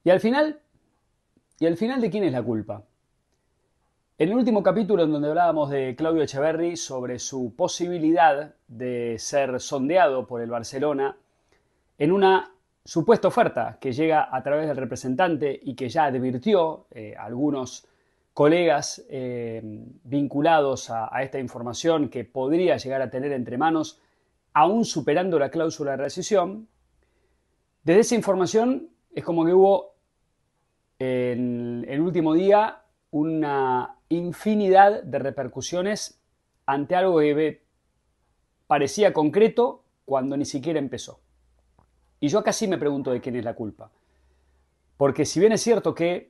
Y al final, ¿de quién es la culpa? En el último capítulo en donde hablábamos de Claudio Echeverri sobre su posibilidad de ser sondeado por el Barcelona en una supuesta oferta que llega a través del representante y que ya advirtió algunos colegas vinculados a esta información que podría llegar a tener entre manos, aún superando la cláusula de rescisión. Desde esa información es como que hubo en el último día una infinidad de repercusiones ante algo que parecía concreto cuando ni siquiera empezó. Y yo acá sí me pregunto de quién es la culpa. Porque si bien es cierto que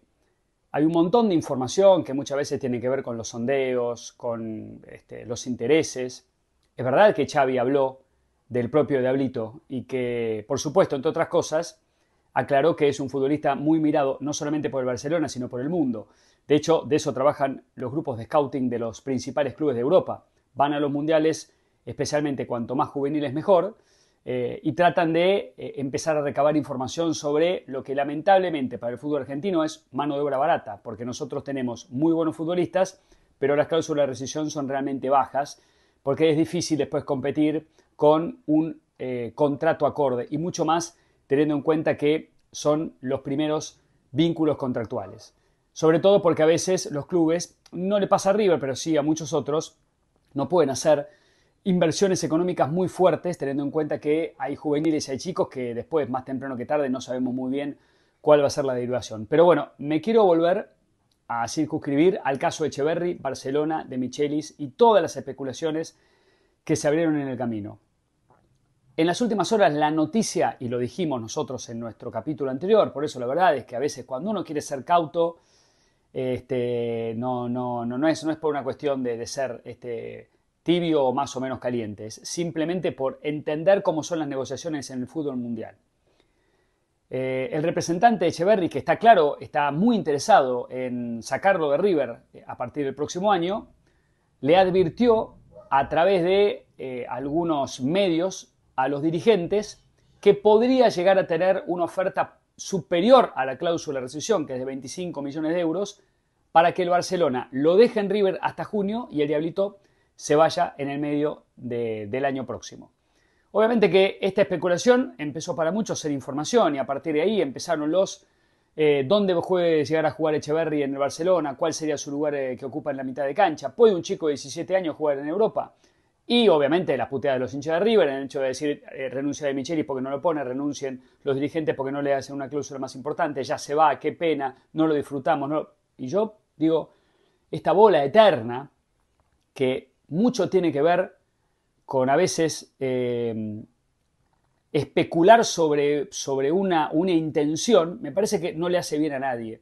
hay un montón de información que muchas veces tiene que ver con los sondeos, con los intereses, es verdad que Xavi habló del propio Diablito y que, por supuesto, entre otras cosas, aclaró que es un futbolista muy mirado no solamente por el Barcelona, sino por el mundo. De hecho, de eso trabajan los grupos de scouting de los principales clubes de Europa. Van a los mundiales, especialmente cuanto más juveniles mejor, y tratan de empezar a recabar información sobre lo que lamentablemente para el fútbol argentino es mano de obra barata, porque nosotros tenemos muy buenos futbolistas, pero las cláusulas de rescisión son realmente bajas, porque es difícil después competir con un contrato acorde, y mucho más teniendo en cuenta que son los primeros vínculos contractuales. Sobre todo porque a veces los clubes, no le pasa a River, pero sí a muchos otros, no pueden hacer inversiones económicas muy fuertes, teniendo en cuenta que hay juveniles y hay chicos que después, más temprano que tarde, no sabemos muy bien cuál va a ser la derivación. Pero bueno, me quiero volver a circunscribir al caso de Echeverri, Barcelona, de Michelis y todas las especulaciones que se abrieron en el camino. En las últimas horas la noticia, y lo dijimos nosotros en nuestro capítulo anterior, por eso la verdad es que a veces cuando uno quiere ser cauto, no es por una cuestión de ser tibio o más o menos caliente, es simplemente por entender cómo son las negociaciones en el fútbol mundial. El representante de Echeverri, que está claro, está muy interesado en sacarlo de River a partir del próximo año, le advirtió a través de algunos medios a los dirigentes que podría llegar a tener una oferta superior a la cláusula de rescisión, que es de 25 millones de euros, para que el Barcelona lo deje en River hasta junio y el Diablito se vaya en el medio del año próximo. Obviamente que esta especulación empezó para muchos a ser información y a partir de ahí empezaron los dónde puede llegar a jugar Echeverri en el Barcelona, cuál sería su lugar que ocupa en la mitad de cancha, puede un chico de 17 años jugar en Europa. Y obviamente las puteadas de los hinchas de River, en el hecho de decir renuncia de Michelis porque no lo pone, renuncien los dirigentes porque no le hacen una cláusula más importante, ya se va, qué pena, no lo disfrutamos. No. Y yo digo, esta bola eterna que mucho tiene que ver con a veces especular sobre una intención, me parece que no le hace bien a nadie.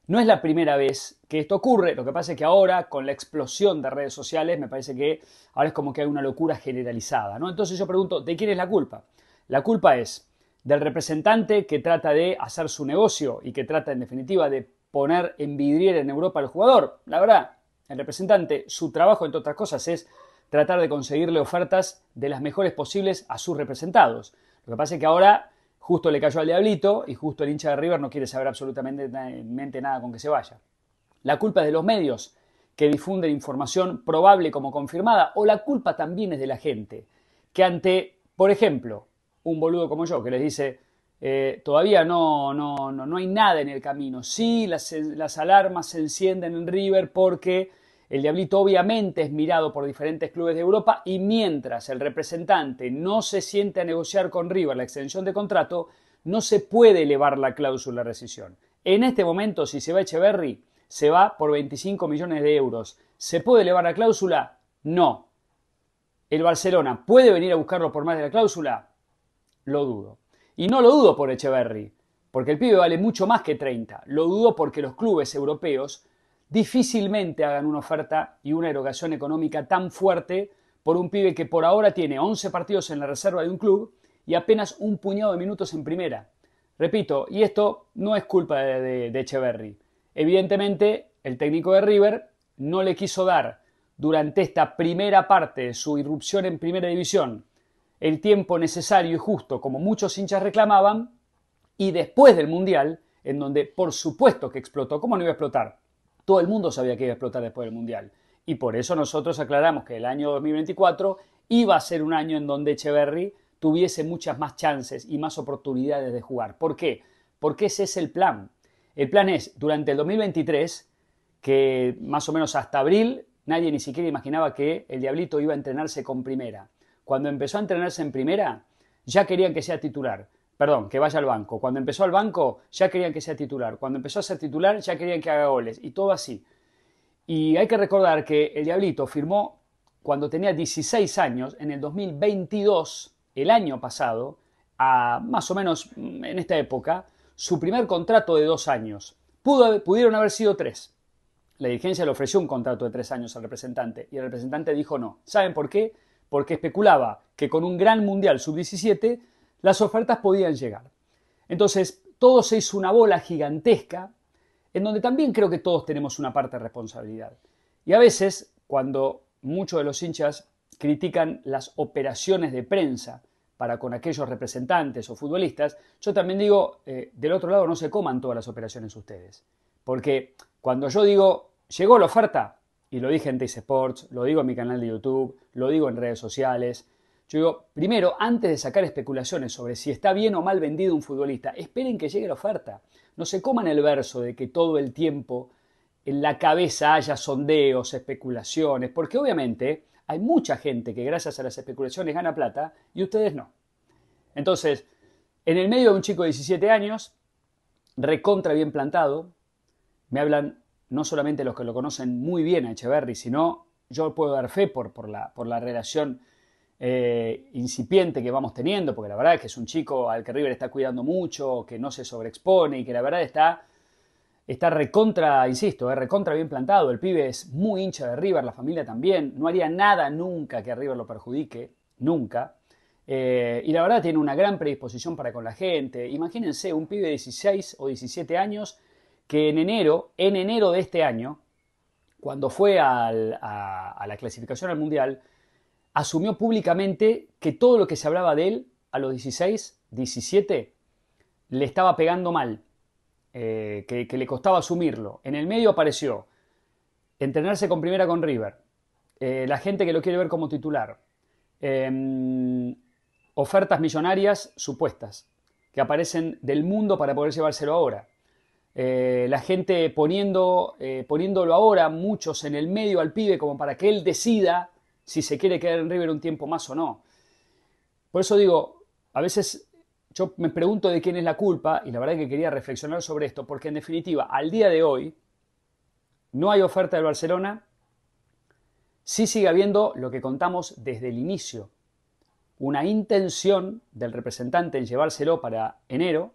No es la primera vez que esto ocurre, lo que pasa es que ahora, con la explosión de redes sociales, me parece que ahora es como que hay una locura generalizada, ¿no? Entonces yo pregunto, ¿de quién es la culpa? La culpa es del representante que trata de hacer su negocio y que trata, en definitiva, de poner en vidriera en Europa al jugador. La verdad, el representante, su trabajo, entre otras cosas, es tratar de conseguirle ofertas de las mejores posibles a sus representados. Lo que pasa es que ahora justo le cayó al Diablito y justo el hincha de River no quiere saber absolutamente nada con que se vaya. La culpa es de los medios que difunden información probable como confirmada, o la culpa también es de la gente que ante, por ejemplo, un boludo como yo que les dice todavía no hay nada en el camino. Sí, las alarmas se encienden en River porque el Diablito obviamente es mirado por diferentes clubes de Europa y mientras el representante no se siente a negociar con River la extensión de contrato, no se puede elevar la cláusula de rescisión. En este momento, si se va Echeverri, se va por 25 millones de euros. ¿Se puede elevar la cláusula? No. ¿El Barcelona puede venir a buscarlo por más de la cláusula? Lo dudo. Y no lo dudo por Echeverri, porque el pibe vale mucho más que 30. Lo dudo porque los clubes europeos difícilmente hagan una oferta y una erogación económica tan fuerte por un pibe que por ahora tiene 11 partidos en la reserva de un club y apenas un puñado de minutos en primera. Repito, y esto no es culpa de Echeverri. Evidentemente, el técnico de River no le quiso dar durante esta primera parte de su irrupción en primera división el tiempo necesario y justo, como muchos hinchas reclamaban, y después del Mundial en donde por supuesto que explotó. ¿Cómo no iba a explotar? Todo el mundo sabía que iba a explotar después del Mundial. Y por eso nosotros aclaramos que el año 2024 iba a ser un año en donde Etcheverry tuviese muchas más chances y más oportunidades de jugar. ¿Por qué? Porque ese es el plan. El plan es, durante el 2023, que más o menos hasta abril, nadie ni siquiera imaginaba que el Diablito iba a entrenarse con primera. Cuando empezó a entrenarse en primera, ya querían que sea titular. Perdón, que vaya al banco. Cuando empezó al banco, ya querían que sea titular. Cuando empezó a ser titular, ya querían que haga goles. Y todo así. Y hay que recordar que el Diablito firmó cuando tenía 16 años, en el 2022, el año pasado, a más o menos en esta época, su primer contrato de 2 años. Pudieron haber sido 3. La dirigencia le ofreció un contrato de 3 años al representante y el representante dijo no. ¿Saben por qué? Porque especulaba que con un gran mundial sub-17 las ofertas podían llegar. Entonces, todo se hizo una bola gigantesca en donde también creo que todos tenemos una parte de responsabilidad. Y a veces, cuando muchos de los hinchas critican las operaciones de prensa para con aquellos representantes o futbolistas, yo también digo, del otro lado no se coman todas las operaciones ustedes. Porque cuando yo digo, llegó la oferta, y lo dije en Teis Sports, lo digo en mi canal de YouTube, lo digo en redes sociales, yo digo, primero, antes de sacar especulaciones sobre si está bien o mal vendido un futbolista, esperen que llegue la oferta. No se coman el verso de que todo el tiempo en la cabeza haya sondeos, especulaciones, porque obviamente hay mucha gente que gracias a las especulaciones gana plata y ustedes no. Entonces, en el medio de un chico de 17 años, recontra bien plantado, me hablan no solamente los que lo conocen muy bien a Etcheverry, sino yo puedo dar fe por la relación incipiente que vamos teniendo, porque la verdad es que es un chico al que River está cuidando mucho, que no se sobreexpone y que la verdad está recontra, insisto, recontra bien plantado. El pibe es muy hincha de River, la familia también, no haría nada nunca que a River lo perjudique, nunca. Y la verdad tiene una gran predisposición para con la gente. Imagínense un pibe de 16 o 17 años que en enero de este año, cuando fue a la clasificación al Mundial, asumió públicamente que todo lo que se hablaba de él a los 16, 17, le estaba pegando mal, que le costaba asumirlo. En el medio apareció entrenarse con primera con River, la gente que lo quiere ver como titular, ofertas millonarias supuestas, que aparecen del mundo para poder llevárselo ahora. La gente poniéndolo ahora, muchos en el medio al pibe como para que él decida si se quiere quedar en River un tiempo más o no. Por eso digo, a veces yo me pregunto de quién es la culpa y la verdad es que quería reflexionar sobre esto porque en definitiva, al día de hoy, no hay oferta del Barcelona, sí sigue habiendo lo que contamos desde el inicio, una intención del representante en llevárselo para enero.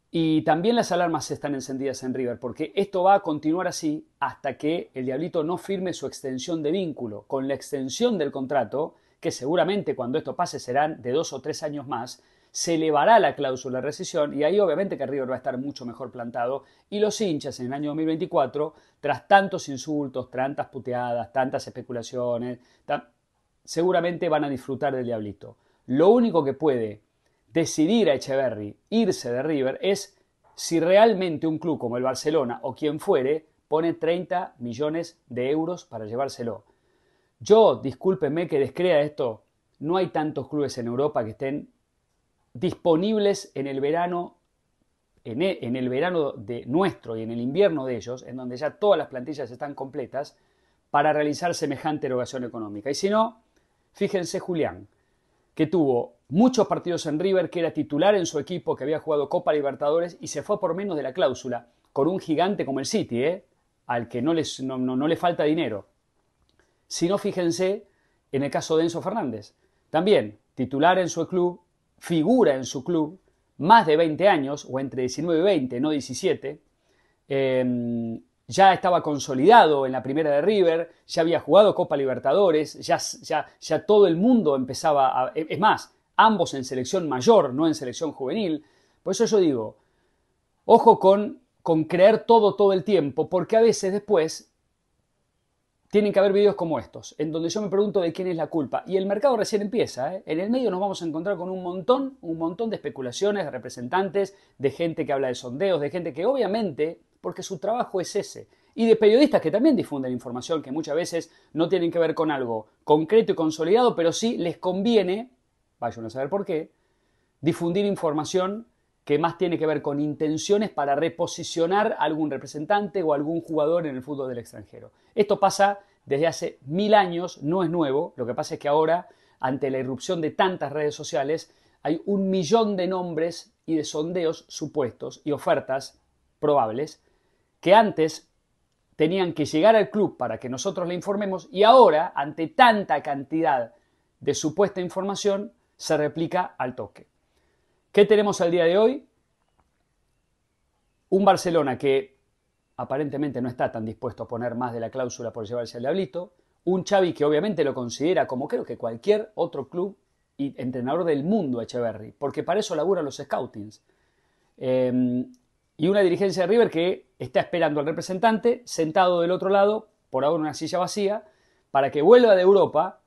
Y también las alarmas están encendidas en River, porque esto va a continuar así hasta que el Diablito no firme su extensión de vínculo. Con la extensión del contrato, que seguramente cuando esto pase serán de 2 o 3 años más, se elevará la cláusula de rescisión y ahí obviamente que River va a estar mucho mejor plantado y los hinchas en el año 2024, tras tantos insultos, tantas puteadas, tantas especulaciones, seguramente van a disfrutar del Diablito. Lo único que puede decidir a Etcheverry irse de River es si realmente un club como el Barcelona o quien fuere pone 30 millones de euros para llevárselo. Yo, discúlpenme que descrea esto, no hay tantos clubes en Europa que estén disponibles en el verano, en el verano de nuestro y en el invierno de ellos, en donde ya todas las plantillas están completas, para realizar semejante erogación económica. Y si no, fíjense Julián, que tuvo muchos partidos en River, que era titular en su equipo, que había jugado Copa Libertadores y se fue por menos de la cláusula, con un gigante como el City, al que no le falta dinero. Si no, fíjense en el caso de Enzo Fernández. También titular en su club, figura en su club, más de 20 años, o entre 19 y 20, no 17, ya estaba consolidado en la primera de River, ya había jugado Copa Libertadores, ya todo el mundo empezaba a... Es más, ambos en selección mayor, no en selección juvenil. Por eso yo digo, ojo con creer todo el tiempo, porque a veces después tienen que haber videos como estos, en donde yo me pregunto de quién es la culpa. Y el mercado recién empieza, ¿eh? En el medio nos vamos a encontrar con un montón de especulaciones, de representantes, de gente que habla de sondeos, de gente que obviamente, porque su trabajo es ese, y de periodistas que también difunden información que muchas veces no tienen que ver con algo concreto y consolidado, pero sí les conviene, vayan a saber por qué, difundir información que más tiene que ver con intenciones para reposicionar a algún representante o algún jugador en el fútbol del extranjero. Esto pasa desde hace 1000 años, no es nuevo, lo que pasa es que ahora, ante la irrupción de tantas redes sociales, hay 1.000.000 de nombres y de sondeos supuestos y ofertas probables que antes tenían que llegar al club para que nosotros le informemos y ahora, ante tanta cantidad de supuesta información, se replica al toque. ¿Qué tenemos al día de hoy? Un Barcelona que aparentemente no está tan dispuesto a poner más de la cláusula por llevarse al Diablito. Un Xavi que obviamente lo considera como creo que cualquier otro club y entrenador del mundo, Echeverri, porque para eso laburan los scoutings. Y una dirigencia de River que está esperando al representante sentado del otro lado, por ahora en una silla vacía, para que vuelva de Europa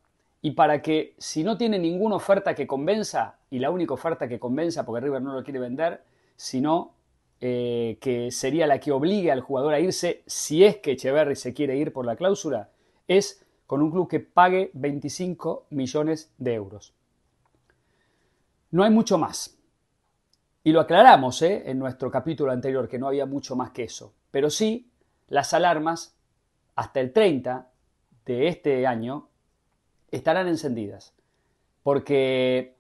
y para que, si no tiene ninguna oferta que convenza, y la única oferta que convenza, porque River no lo quiere vender, sino que sería la que obligue al jugador a irse, si es que Echeverri se quiere ir por la cláusula, es con un club que pague 25 millones de euros. No hay mucho más. Y lo aclaramos en nuestro capítulo anterior, que no había mucho más que eso. Pero sí, las alarmas, hasta el 30 de este año, estarán encendidas, porque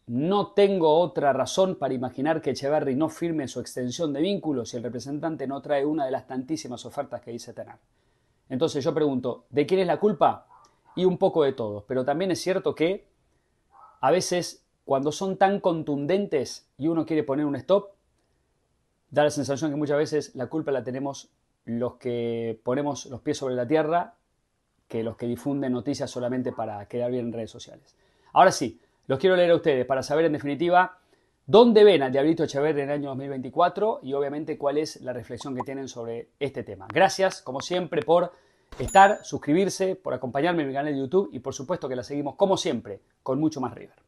no tengo otra razón para imaginar que Echeverri no firme su extensión de vínculos si el representante no trae una de las tantísimas ofertas que dice tener. Entonces yo pregunto, ¿de quién es la culpa? Y un poco de todos, pero también es cierto que a veces cuando son tan contundentes y uno quiere poner un stop, da la sensación que muchas veces la culpa la tenemos los que ponemos los pies sobre la tierra que los que difunden noticias solamente para quedar bien en redes sociales. Ahora sí, los quiero leer a ustedes para saber en definitiva dónde ven al Diablito Echeverri en el año 2024 y obviamente cuál es la reflexión que tienen sobre este tema. Gracias, como siempre, por estar, suscribirse, por acompañarme en mi canal de YouTube y por supuesto que la seguimos como siempre con mucho más River.